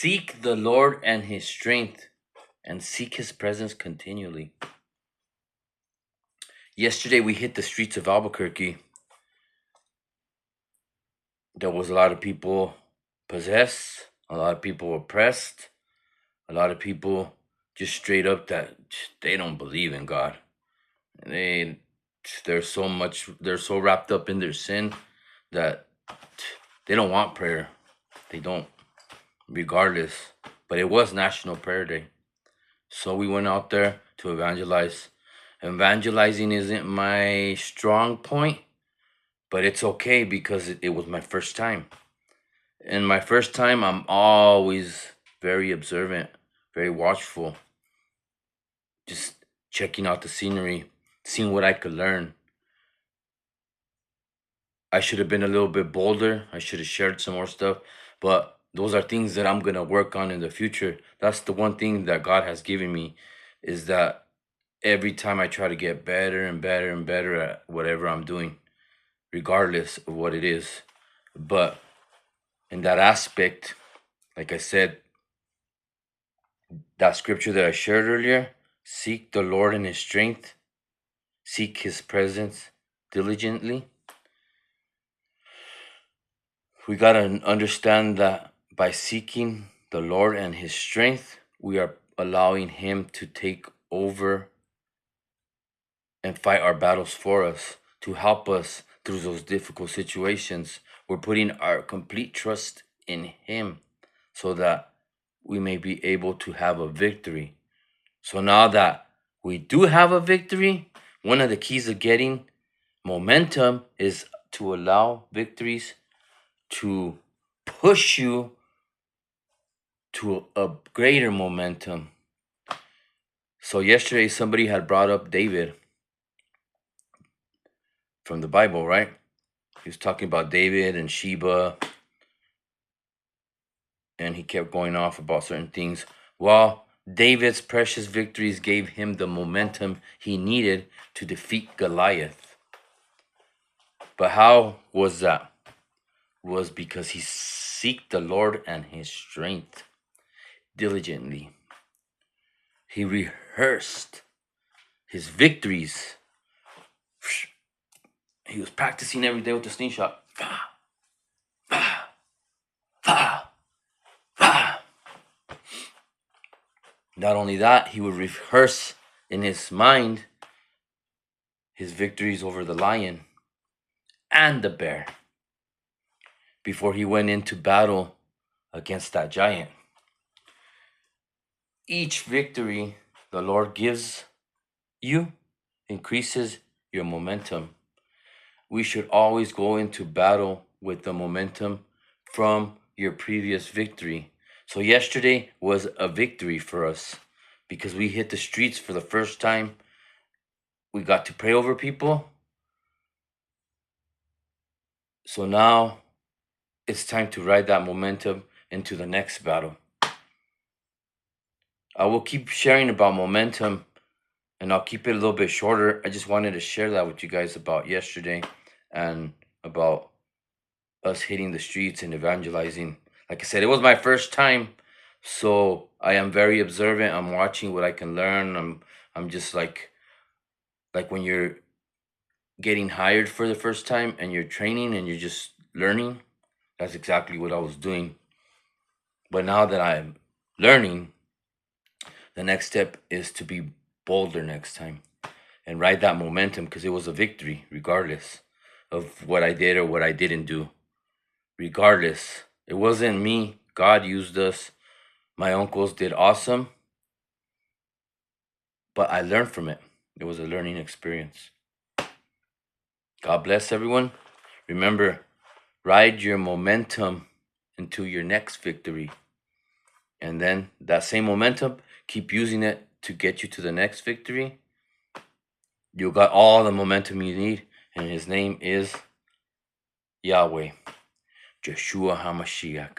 Seek the Lord and his strength, and seek his presence continually. Yesterday we hit the streets of Albuquerque. There was a lot of people possessed, a lot of people oppressed, a lot of people just straight up that they don't believe in God. They're so wrapped up in their sin that they don't want prayer. They don't, regardless. But it was National Prayer Day. So we went out there to evangelize. Evangelizing isn't my strong point, but it's okay because it was my first time. And my first time, I'm always very observant, very watchful, just checking out the scenery, seeing what I could learn. I should have been a little bit bolder. I should have shared some more stuff, but those are things that I'm going to work on in the future. That's the one thing that God has given me, is that every time I try to get better and better and better at whatever I'm doing, regardless of what it is. But in that aspect, like I said, that scripture that I shared earlier, seek the Lord in his strength, seek his presence diligently. We got to understand that by seeking the Lord and his strength, we are allowing him to take over and fight our battles for us, to help us through those difficult situations. We're putting our complete trust in him so that we may be able to have a victory. So now that we do have a victory, one of the keys of getting momentum is to allow victories to push you to a greater momentum. So yesterday somebody had brought up David from the Bible, right? He was talking about David and Sheba, and he kept going off about certain things. Well, David's precious victories gave him the momentum he needed to defeat Goliath. But how was that? Was because he seeked the Lord and his strength diligently. He rehearsed his victories. He was practicing every day with the slingshot. Not only that, he would rehearse in his mind his victories over the lion and the bear before he went into battle against that giant. Each victory the Lord gives you increases your momentum. We should always go into battle with the momentum from your previous victory. So yesterday was a victory for us because we hit the streets for the first time. We got to pray over people. So now it's time to ride that momentum into the next battle. I will keep sharing about momentum, and I'll keep it a little bit shorter. I just wanted to share that with you guys about yesterday and about us hitting the streets and evangelizing. Like I said, it was my first time, so I am very observant. I'm watching what I can learn. I'm just like when you're getting hired for the first time and you're training and you're just learning. That's exactly what I was doing. But now that I'm learning, the next step is to be bolder next time and ride that momentum, because it was a victory regardless of what I did or what I didn't do. Regardless, it wasn't me. God used us. My uncles did awesome, but I learned from it. It was a learning experience. God bless everyone. Remember, ride your momentum into your next victory. And then that same momentum, keep using it to get you to the next victory. You got all the momentum you need, and his name is Yahweh, Yeshua HaMashiach.